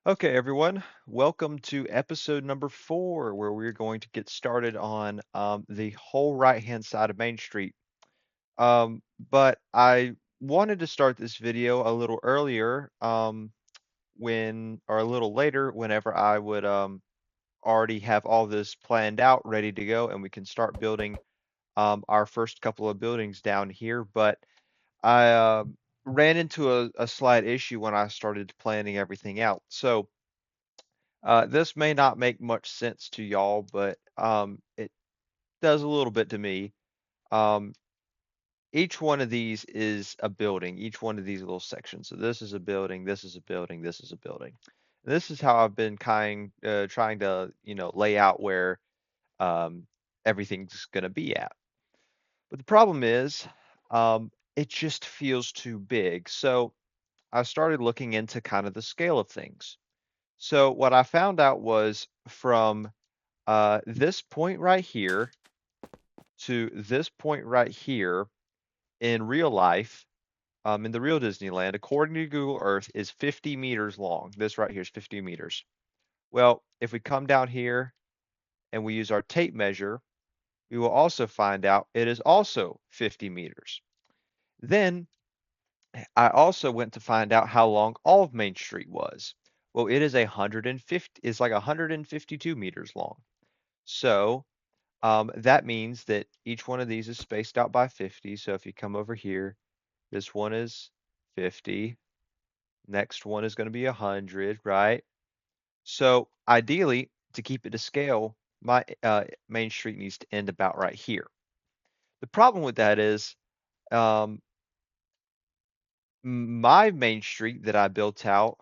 Okay, everyone, welcome to episode number 4, where we're going to get started on the whole right-hand side of Main Street. But I wanted to start this video a little earlier, or a little later, whenever I would already have all this planned out, ready to go, and we can start building our first couple of buildings down here. But I ran into a slight issue when I started planning everything out. So this may not make much sense to y'all, but it does a little bit to me. Um, each one of these is a building, each one of these little sections. So this is a building, this is a building, this is a building. This is how I've been trying to, lay out where um, everything's going to be at. But the problem is, it just feels too big. So I started looking into kind of the scale of things. So what I found out was from this point right here to this point right here in real life, in the real Disneyland, according to Google Earth, is 50 meters long. This right here is 50 meters. Well, if we come down here and we use our tape measure, we will also find out it is also 50 meters. Then I also went to find out how long all of Main Street was. Well, it is 150, it's like 152 meters long. So that means that each one of these is spaced out by 50. So if you come over here, this one is 50. Next one is going to be 100, right? So ideally, to keep it to scale, my Main Street needs to end about right here. The problem with that is um, my Main Street that I built out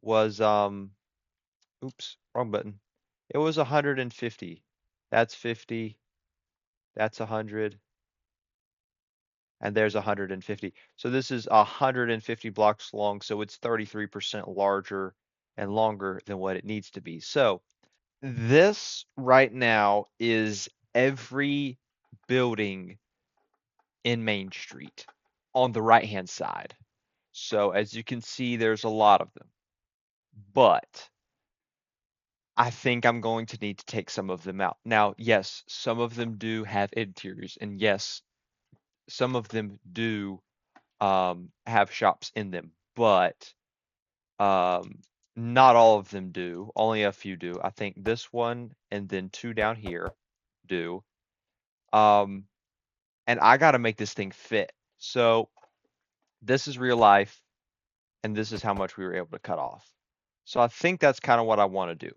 was, oops, wrong button. It was 150. That's 50. That's 100. And there's 150. So this is 150 blocks long, so it's 33% larger and longer than what it needs to be. So this right now is every building in Main Street on the right-hand side. So as you can see, there's a lot of them. But I think I'm going to need to take some of them out. Now, yes, some of them do have interiors, and yes, some of them do have shops in them, but um, not all of them do. Only a few do. I think this one and then two down here do. Um, and I got to make this thing fit. So this is real life, and this is how much we were able to cut off. So I think that's kind of what I want to do.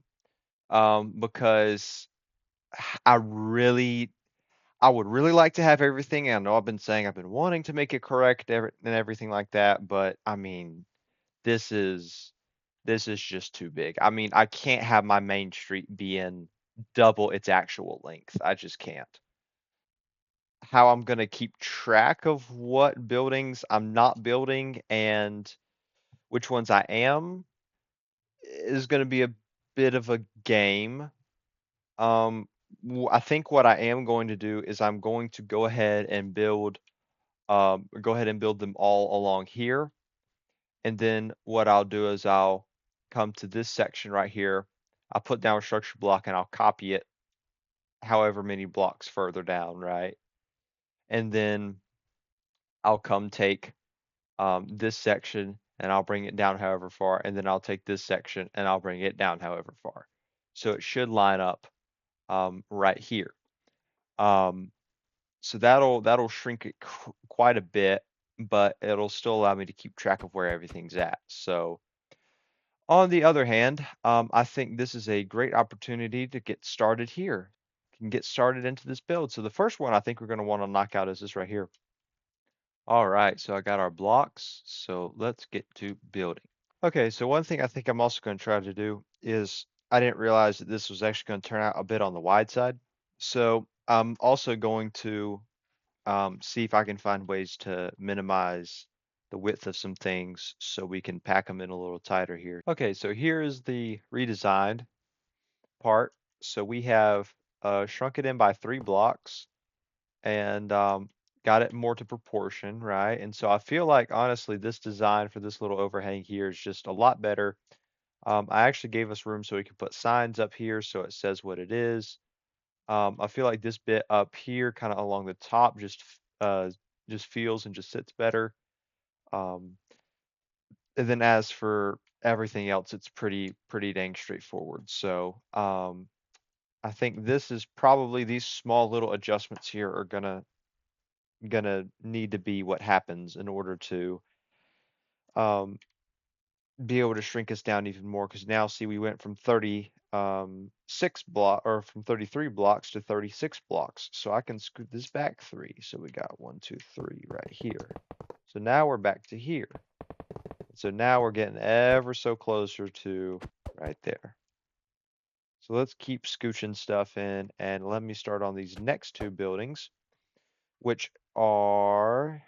Because I really, I would really like to have everything. I know I've been saying I've been wanting to make it correct and everything like that, but I mean, this is this is just too big. I mean, I can't have my main street being double its actual length. I just can't. How I'm gonna keep track of what buildings I'm not building and which ones I am is gonna be a bit of a game. Um, I think what I am going to do is I'm going to go ahead and build them all along here. And then what I'll do is I'll come to this section right here. I'll put down a structure block and I'll copy it however many blocks further down, right? And then I'll come take this section and I'll bring it down however far. And then I'll take this section and I'll bring it down however far. So it should line up right here. Um, so that'll shrink it quite a bit, but it'll still allow me to keep track of where everything's at. So on the other hand, I think this is a great opportunity to get started here. Can get started into this build. So the first one I think we're going to want to knock out is this right here. All right, so I got our blocks. So let's get to building. Okay, so one thing I think I'm also going to try to do is I didn't realize that this was actually going to turn out a bit on the wide side. So I'm also going to see if I can find ways to minimize the width of some things so we can pack them in a little tighter here. Okay, so here is the redesigned part. So we have shrunk it in by 3 blocks and got it more to proportion, right? And so I feel like honestly this design for this little overhang here is just a lot better I actually gave us room so we could put signs up here so it says what it is. I feel like this bit up here, kind of along the top, just feels and just sits better. Um, and then as for everything else, it's pretty dang straightforward. So I think this is probably these small little adjustments here are gonna need to be what happens in order to um, be able to shrink us down even more. Because now, see, we went from 36 block or from 33 blocks to 36 blocks. So I can scoot this back three. So we got one, two, three right here. So now we're back to here. So now we're getting ever so closer to right there. So let's keep scooching stuff in, and let me start on these next two buildings, which are,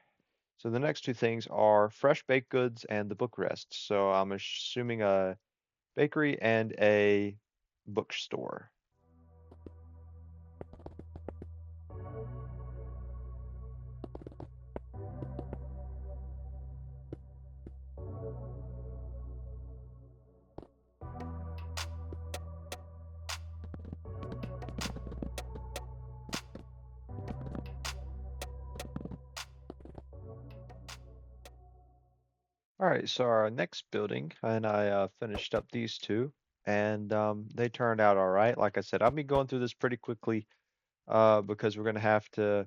so the next two things are fresh baked goods and the book rest. So I'm assuming a bakery and a bookstore. All right, so our next building, and I finished up these two, and they turned out all right. Like I said, I'll be going through this pretty quickly because we're going to have to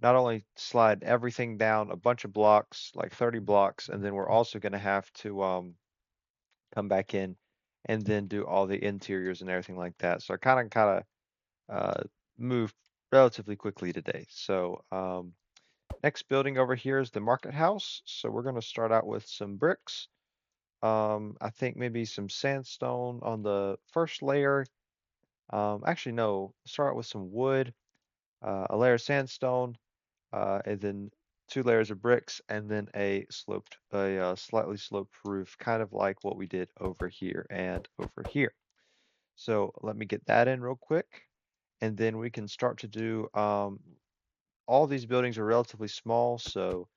not only slide everything down a bunch of blocks, like 30 blocks, and then we're also going to have to come back in and then do all the interiors and everything like that. So I kind of moved relatively quickly today. So next building over here is the market house. So we're going to start out with some bricks. I think maybe some sandstone on the first layer. Actually, no, start with some wood, a layer of sandstone, and then two layers of bricks, and then a slightly sloped roof, kind of like what we did over here and over here. So let me get that in real quick, and then we can start to do. All these buildings are relatively small, so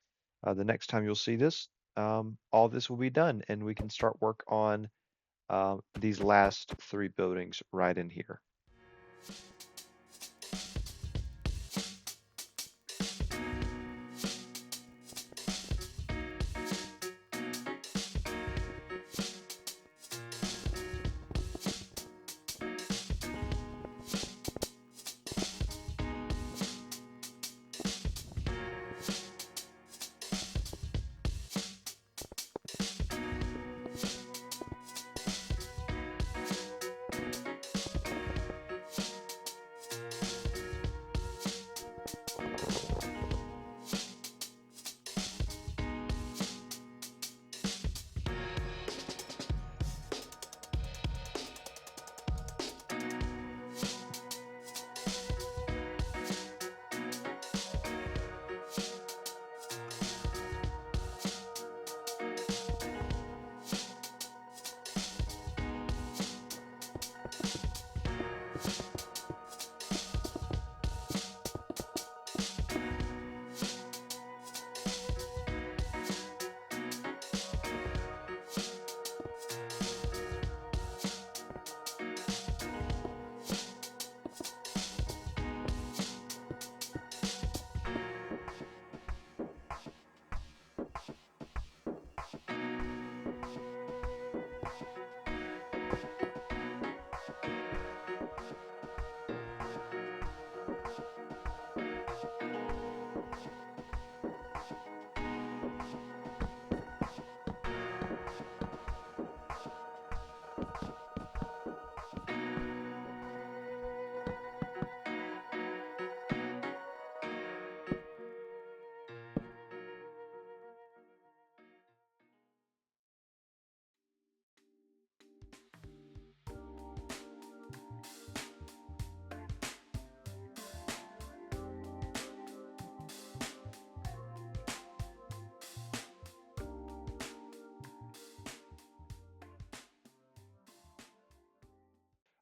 the next time you'll see this, all this will be done, and we can start work on these last three buildings right in here.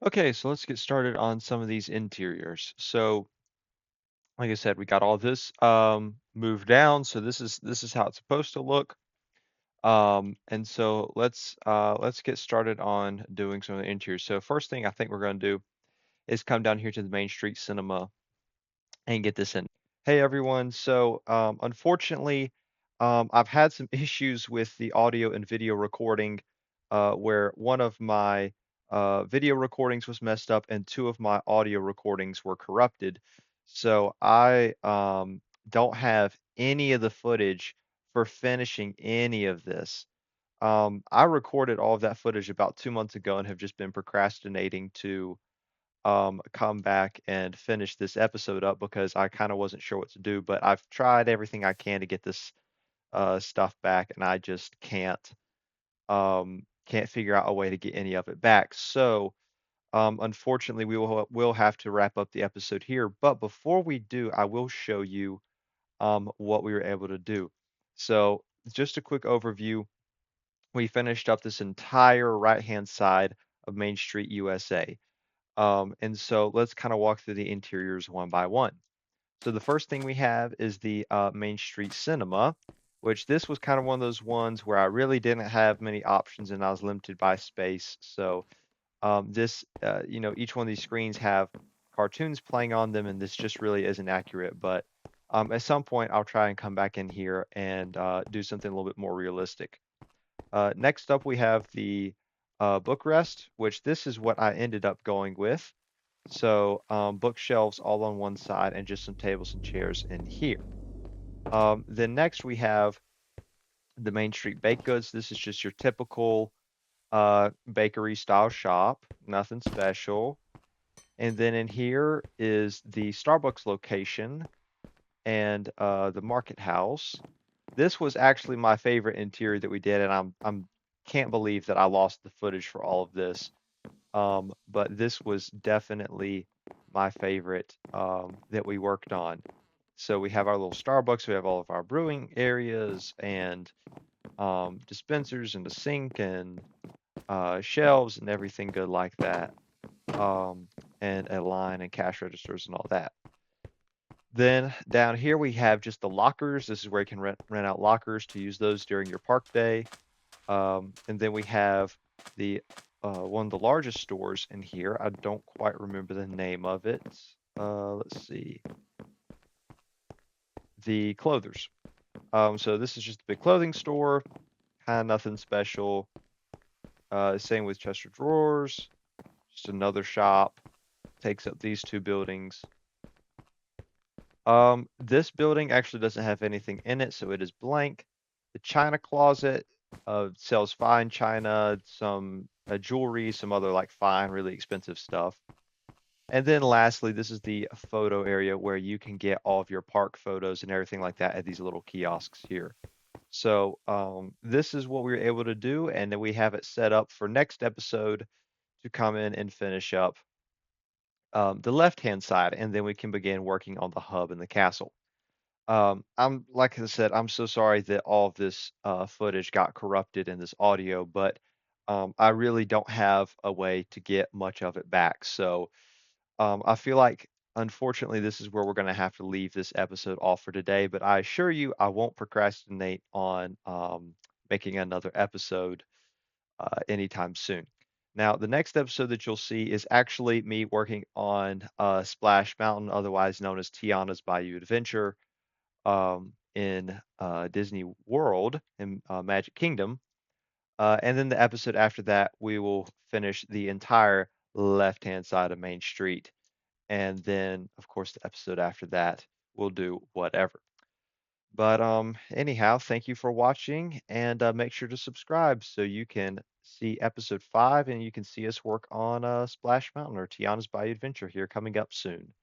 Okay, so let's get started on some of these interiors. So, like I said, we got all this moved down, so this is how it's supposed to look. And so let's get started on doing some of the interiors. So first thing I think we're going to do is come down here to the Main Street Cinema and get this in. Hey everyone. So unfortunately, I've had some issues with the audio and video recording, where one of my video recordings was messed up and two of my audio recordings were corrupted. So I don't have any of the footage for finishing any of this. I recorded all of that footage about 2 months ago and have just been procrastinating to come back and finish this episode up because I kind of wasn't sure what to do. But I've tried everything I can to get this stuff back, and I just can't figure out a way to get any of it back. So unfortunately, we will have to wrap up the episode here. But before we do, I will show you what we were able to do. So just a quick overview. We finished up this entire right-hand side of Main Street, USA. And so let's kind of walk through the interiors one by one. So the first thing we have is the Main Street Cinema, which this was kind of one of those ones where I really didn't have many options and I was limited by space. So each one of these screens have cartoons playing on them, and this just really isn't accurate. But at some point, I'll try and come back in here and do something a little bit more realistic. Next up, we have the book rest, which this is what I ended up going with. So bookshelves all on one side and just some tables and chairs in here. Then next we have the Main Street Baked Goods. This is just your typical bakery style shop, nothing special. And then in here is the Starbucks location and the Market House. This was actually my favorite interior that we did, and I'm can't believe that I lost the footage for all of this. But this was definitely my favorite that we worked on. So we have our little Starbucks, we have all of our brewing areas and dispensers and a sink and shelves and everything good like that. And a line and cash registers and all that. Then down here we have just the lockers. This is where you can rent out lockers to use those during your park day. And then we have the one of the largest stores in here. I don't quite remember the name of it. Let's see. The Clothers. So this is just a big clothing store, kind of nothing special. Same with Chester Drawers, just another shop. Takes up these two buildings. This building actually doesn't have anything in it, so it is blank. The China Closet sells fine china, some jewelry, some other like fine, really expensive stuff. And then lastly, this is the photo area where you can get all of your park photos and everything like that at these little kiosks here. So this is what we were able to do, and then we have it set up for next episode to come in and finish up the left-hand side, and then we can begin working on the hub and the castle. I'm like I said, I'm so sorry that all of this footage got corrupted in this audio, but I really don't have a way to get much of it back. So I feel like, unfortunately, this is where we're going to have to leave this episode off for today. But I assure you, I won't procrastinate on making another episode anytime soon. Now, the next episode that you'll see is actually me working on Splash Mountain, otherwise known as Tiana's Bayou Adventure, in Disney World in Magic Kingdom. And then the episode after that, we will finish the entire left-hand side of Main Street. And then, of course, the episode after that, we'll do whatever. But anyhow, thank you for watching, and make sure to subscribe so you can see episode 5 and you can see us work on Splash Mountain or Tiana's Bayou Adventure here coming up soon.